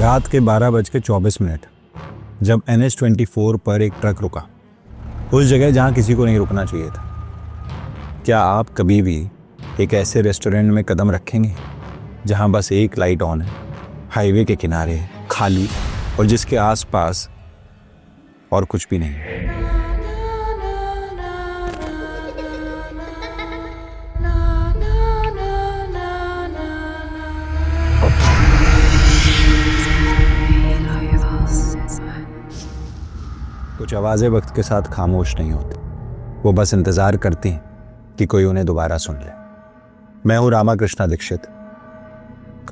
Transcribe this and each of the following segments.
रात के 12:24 जब NH-24 पर एक ट्रक रुका, उस जगह जहां किसी को नहीं रुकना चाहिए था। क्या आप कभी भी एक ऐसे रेस्टोरेंट में कदम रखेंगे जहां बस एक लाइट ऑन है, हाईवे के किनारे है, खाली, और जिसके आसपास और कुछ भी नहीं है? कुछ आवाज़ें वक्त के साथ खामोश नहीं होती, वो बस इंतज़ार करती हैं कि कोई उन्हें दोबारा सुन ले। मैं हूँ रामाकृष्णा दीक्षित,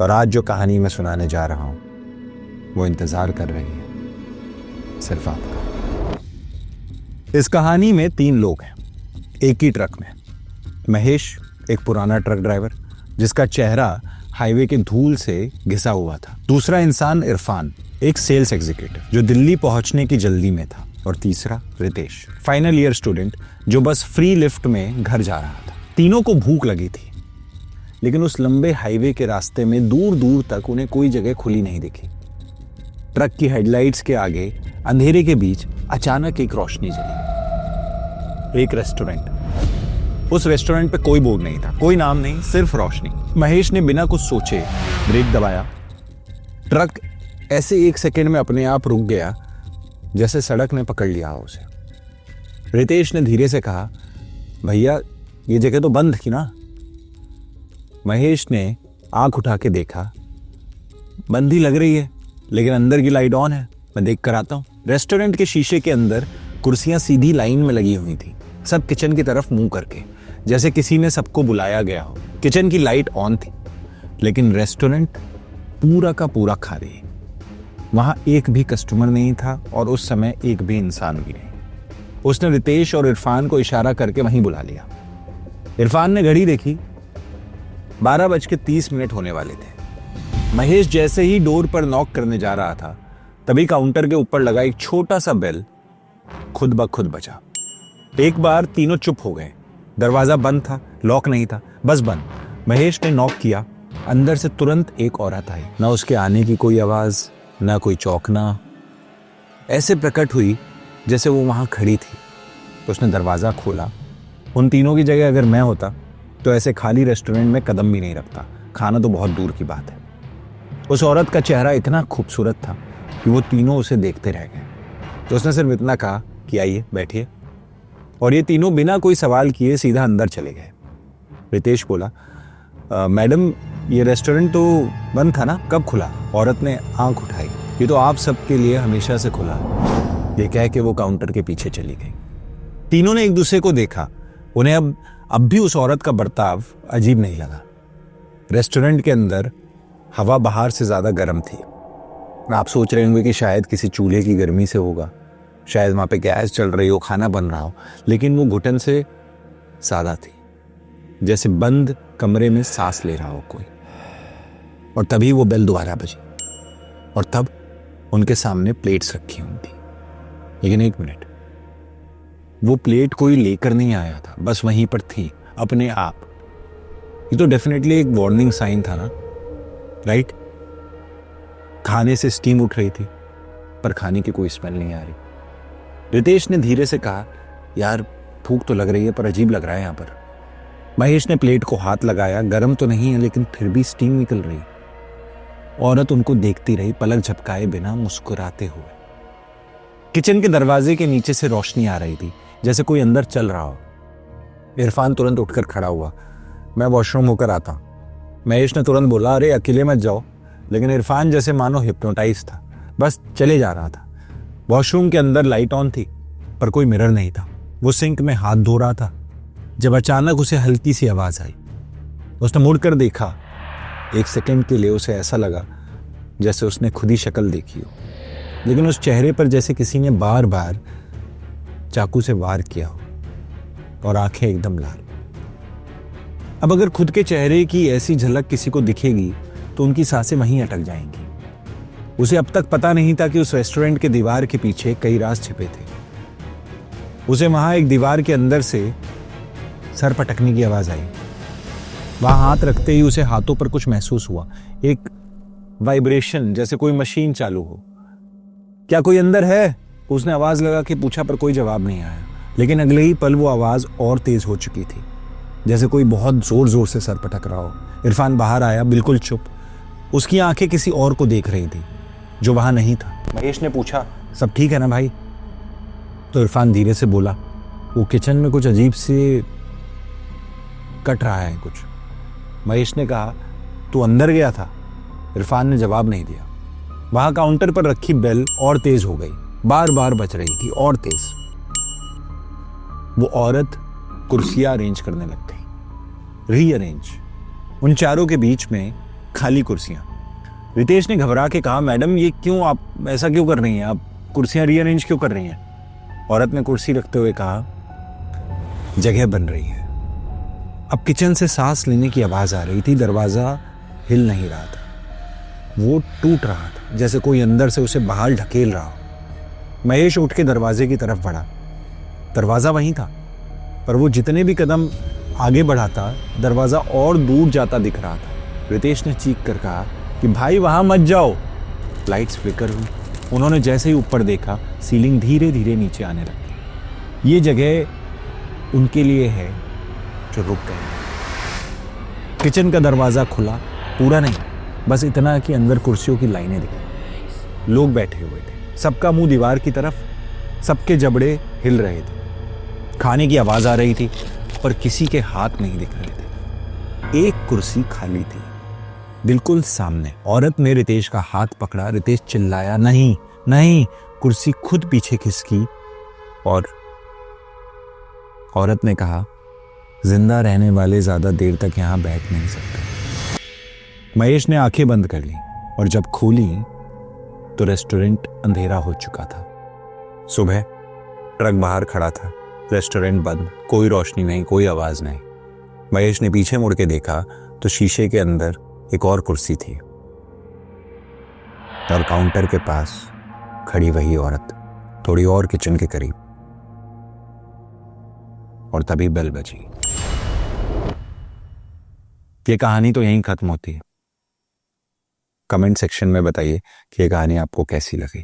और आज जो कहानी मैं सुनाने जा रहा हूँ वो इंतज़ार कर रही है सिर्फ आपका। इस कहानी में 3 लोग हैं एक ही ट्रक में। महेश, एक पुराना ट्रक ड्राइवर जिसका चेहरा हाईवे के धूल से घिसा हुआ था। दूसरा इंसान इरफान, एक सेल्स एग्जीक्यूटिव जो दिल्ली पहुंचने की जल्दी में था। और तीसरा रितेश, फाइनल ईयर स्टूडेंट जो बस फ्री लिफ्ट में घर जा रहा था। तीनों को भूख लगी थी, लेकिन उस लंबे हाईवे के रास्ते में दूर दूर तक उन्हें कोई जगह खुली नहीं दिखी। ट्रक की हेडलाइट्स के आगे अंधेरे के बीच अचानक एक रोशनी जली। एक रेस्टोरेंट। उस रेस्टोरेंट पे कोई बोर्ड नहीं था, कोई नाम नहीं, सिर्फ रोशनी। महेश ने बिना कुछ सोचे ब्रेक दबाया। ट्रक ऐसे 1 सेकेंड में अपने आप रुक गया जैसे सड़क ने पकड़ लिया उसे। रितेश ने धीरे से कहा, भैया ये जगह तो बंद थी ना? महेश ने आंख उठा के देखा, बंद ही लग रही है, लेकिन अंदर की लाइट ऑन है, मैं देख कर आता हूँ। रेस्टोरेंट के शीशे के अंदर कुर्सियां सीधी लाइन में लगी हुई थी, सब किचन की तरफ मुंह करके, जैसे किसी ने सबको बुलाया गया हो। किचन की लाइट ऑन थी, लेकिन रेस्टोरेंट पूरा का पूरा खाली। वहां एक भी कस्टमर नहीं था और उस समय एक भी इंसान भी नहीं। उसने रितेश और इरफान को इशारा करके वहीं बुला लिया। इरफान ने घड़ी देखी, 12:30 होने वाले थे। महेश जैसे ही डोर पर नॉक करने जा रहा था, तभी काउंटर के ऊपर लगा एक छोटा सा बेल खुद ब खुद बजा। एक बार तीनों चुप हो गए। दरवाजा बंद था, लॉक नहीं था, बस बंद। महेश ने नॉक किया। अंदर से तुरंत एक औरत आई। ना उसके आने की कोई आवाज, ना कोई चौंकना, ऐसे प्रकट हुई जैसे वो वहां खड़ी थी। तो उसने दरवाजा खोला। उन तीनों की जगह अगर मैं होता तो ऐसे खाली रेस्टोरेंट में कदम भी नहीं रखता, खाना तो बहुत दूर की बात है। उस औरत का चेहरा इतना खूबसूरत था कि वो तीनों उसे देखते रह गए। तो उसने सिर्फ इतना कहा कि आइए बैठिए, और ये तीनों बिना कोई सवाल किए सीधा अंदर चले गए। रितेश बोला, मैडम ये रेस्टोरेंट तो बंद था ना, कब खुला? औरत ने आंख उठाई। ये तो आप सबके लिए हमेशा से खुला है, ये कह के वो काउंटर के पीछे चली गई। तीनों ने एक दूसरे को देखा। उन्हें अब भी उस औरत का बर्ताव अजीब नहीं लगा। रेस्टोरेंट के अंदर हवा बाहर से ज्यादा गर्म थी। आप सोच रहे होंगे कि शायद किसी चूल्हे की गर्मी से होगा, शायद वहां पे गैस चल रही हो, खाना बन रहा हो, लेकिन वो घुटन से सादा थी, जैसे बंद कमरे में सांस ले रहा हो कोई। और तभी वो बेल दोबारा बजी, और तब उनके सामने प्लेट्स रखी हुई थी। लेकिन 1 मिनट, वो प्लेट कोई लेकर नहीं आया था, बस वहीं पर थी अपने आप। ये तो डेफिनेटली एक वार्निंग साइन था ना, राइट? खाने से स्टीम उठ रही थी, पर खाने की कोई स्मेल नहीं आ रही। रितेश ने धीरे से कहा, यार भूख तो लग रही है, पर अजीब लग रहा है यहाँ पर। महेश ने प्लेट को हाथ लगाया। गर्म तो नहीं है, लेकिन फिर भी स्टीम निकल रही। औरत उनको देखती रही, पलक झपकाए बिना, मुस्कुराते हुए। किचन के दरवाजे के नीचे से रोशनी आ रही थी, जैसे कोई अंदर चल रहा हो। इरफान तुरंत उठकर खड़ा हुआ, मैं वॉशरूम होकर आता हूं। महेश ने तुरंत बोला, अरे अकेले मत जाओ। लेकिन इरफान जैसे मानो हिप्नोटाइज था, बस चले जा रहा था। वॉशरूम के अंदर लाइट ऑन थी, पर कोई मिरर नहीं था। वो सिंक में हाथ धो रहा था जब अचानक उसे हल्की सी आवाज आई। उसने मुड़कर देखा। 1 सेकंड के लिए उसे ऐसा लगा जैसे उसने खुद ही शक्ल देखी हो, लेकिन उस चेहरे पर जैसे किसी ने बार बार चाकू से वार किया हो, और आंखें एकदम लाल। अब अगर खुद के चेहरे की ऐसी झलक किसी को दिखेगी तो उनकी सांसें वहीं अटक जाएंगी। उसे अब तक पता नहीं था कि उस रेस्टोरेंट के दीवार के पीछे कई राज छिपे थे। उसे वहां एक दीवार के अंदर से सर पटकने की आवाज आई। वहां हाथ रखते ही उसे हाथों पर कुछ महसूस हुआ, एक वाइब्रेशन, जैसे कोई मशीन चालू हो। क्या कोई अंदर है? उसने आवाज लगा के पूछा, पर कोई जवाब नहीं आया। लेकिन अगले ही पल वो आवाज और तेज हो चुकी थी, जैसे कोई बहुत जोर जोर से सर पटक रहा हो। इरफान बाहर आया, बिल्कुल चुप। उसकी आंखें किसी और को देख रही थी जो वहां नहीं था। महेश ने पूछा, सब ठीक है ना भाई? तो इरफान धीरे से बोला, वो किचन में कुछ अजीब से कट रहा है कुछ। महेश ने कहा, तू अंदर गया था? इरफान ने जवाब नहीं दिया। वहां काउंटर पर रखी बेल और तेज हो गई, बार बार बज रही थी और तेज। वो औरत कुर्सियां अरेंज करने लग गई, रीअरेंज। उन चारों के बीच में खाली कुर्सियां। रितेश ने घबरा के कहा, मैडम ये क्यों, आप ऐसा क्यों कर रही हैं? आप कुर्सियां रीअरेंज क्यों कर रही हैं? औरत ने कुर्सी रखते हुए कहा, जगह बन रही है। अब किचन से सांस लेने की आवाज आ रही थी। दरवाजा हिल नहीं रहा था, वो टूट रहा था, जैसे कोई अंदर से उसे बाहर ढकेल रहा हो। महेश उठ के दरवाजे की तरफ बढ़ा। दरवाजा वहीं था, पर वो जितने भी कदम आगे बढ़ाता, दरवाजा और दूर जाता दिख रहा था। रितेश ने चीख कर कहा कि भाई वहां मत जाओ। लाइट्स फ्लिकर हुई। उन्होंने जैसे ही ऊपर देखा, सीलिंग धीरे धीरे नीचे आने लगी। ये जगह उनके लिए है जो रुक गए। किचन का दरवाजा खुला, पूरा नहीं, बस इतना कि अंदर कुर्सियों की लाइनें दिखी। लोग बैठे हुए थे, सबका मुंह दीवार की तरफ, सबके जबड़े हिल रहे थे। खाने की आवाज आ रही थी, पर किसी के हाथ नहीं दिख रहे थे। एक कुर्सी खाली थी, बिल्कुल सामने। औरत ने रितेश का हाथ पकड़ा। रितेश चिल्लाया, नहीं नहीं। कुर्सी खुद पीछे खिसकी और औरत ने कहा, जिंदा रहने वाले ज्यादा देर तक यहां बैठ नहीं सकते। महेश ने आंखें बंद कर ली और जब खोली तो रेस्टोरेंट अंधेरा हो चुका था। सुबह ट्रक बाहर खड़ा था, रेस्टोरेंट बंद, कोई रोशनी नहीं, कोई आवाज नहीं। महेश ने पीछे मुड़ के देखा तो शीशे के अंदर एक और कुर्सी थी और काउंटर के पास खड़ी वही औरत, थोड़ी और किचन के करीब। और तभी बेल बजी। ये कहानी तो यहीं खत्म होती है। कमेंट सेक्शन में बताइए कि ये कहानी आपको कैसी लगी,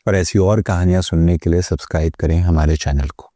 और ऐसी और कहानियां सुनने के लिए सब्सक्राइब करें हमारे चैनल को।